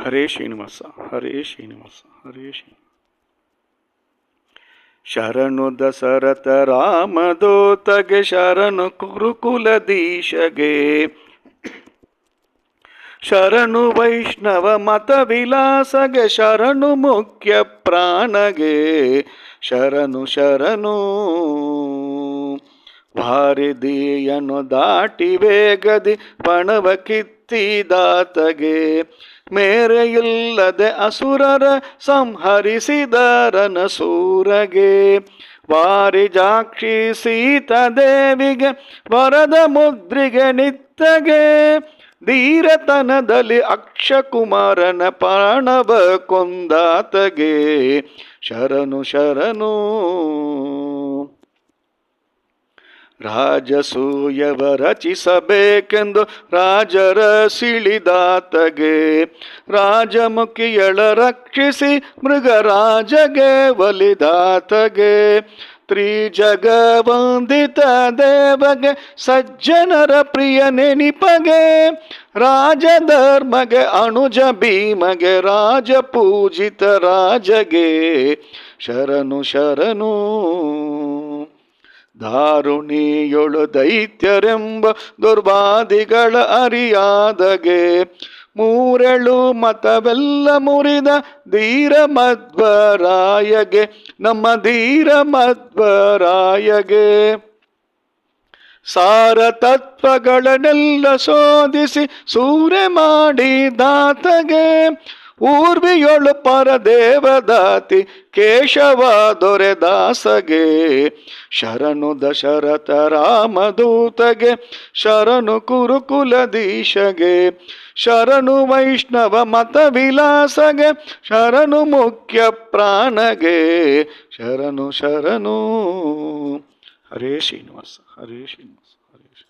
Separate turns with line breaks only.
ಹರೇ ಶ್ರೀನಿವಾಸ, ಹರೇ ಶ್ರೀನಿವಾಸ, ಹರೇ ಶ್ರೀ. ಶರಣು ದಶರಥ ರಾಮದೂತಗೆ, ಶರಣು ಕುರುಕುಲದೀಶಗೆ, ಶರಣು ವೈಷ್ಣವ ಮತ ವಿಲಾಸಗೆ, ಶರಣು ಮುಖ್ಯ ಪ್ರಾಣಗೆ, ಶರಣು ಶರಣು. ಭಾರತೀಯನು ದಾಟಿ ವೇಗದಿ ಪಣವ ಕಿತ್ತಿದಾತಗೆ, ಮೇರೆಯಿಲ್ಲದೆ ಅಸುರರ ಸಂಹರಿಸಿದರನ ಸೂರಗೆ, ವಾರಿಜಾಕ್ಷಿ ಸೀತಾದೇವಿಗೆ ವರದ ಮುದ್ರಿಗೆ ನಿತ್ತಗೆ, ಧೀರತನದಲ್ಲಿ ಅಕ್ಷಕುಮಾರನ ಪ್ರಾಣವ ಕೊಂದಾತಗೆ, ಶರಣು ಶರಣು. ರಾಜಸೂಯವ ರಚಿಸಬೇಕೆಂದು ರಾಜರ ಸಿಳಿದಾತಗೆ, ರಾಜಮುಖಿಯಳ ರಕ್ಷಿಸಿ ಮೃಗರಾಜಗೆ ಒಲಿದಾತಗೆ, ತ್ರಿಜಗವಂದಿತ ದೇವಗೆ ಸಜ್ಜನರ ಪ್ರಿಯ ನೆನಿಪಗೆ, ರಾಜಧರ್ಮಗೆ ಅನುಜ ಭೀಮಗೆ ರಾಜಪೂಜಿತ ರಾಜಗೆ, ಶರಣು ಶರಣು. ದಾರುಣಿಯೊಳು ದೈತ್ಯರೆಂಬ ದುರ್ವಾದಿಗಳ ಅರಿಯಾದಗೆ, ಮೂರೆಳು ಮತವೆಲ್ಲ ಮುರಿದ ಧೀರ ಮಧ್ವರಾಯಗೆ, ನಮ್ಮ ಧೀರ ಮಧ್ವರಾಯಗೆ, ಸಾರ ತತ್ವಗಳನ್ನೆಲ್ಲ ಶೋಧಿಸಿ ಸೂರೆ ಮಾಡಿದಾತಗೆ, ಊರ್ವಿಯೊಳು ಪರದೇವದಾತಿ ಕೇಶವ ದೊರೆದಾಸಗೆ, ಶರಣು ದಶರಥ ರಾಮದೂತಗೆ, ಶರಣು ಕುರುಕುಲದೀಶಗೆ, ಶರಣು ವೈಷ್ಣವ ಮತ ವಿಲಾಸಗೆ, ಶರಣು ಮುಖ್ಯ ಪ್ರಾಣಗೆ, ಶರಣು ಶರಣು. ಹರೇ ಶ್ರೀನಿವಾಸ, ಹರೇ ಶ್ರೀನಿವಾಸ, ಹರೇ ಶ್ರೀ.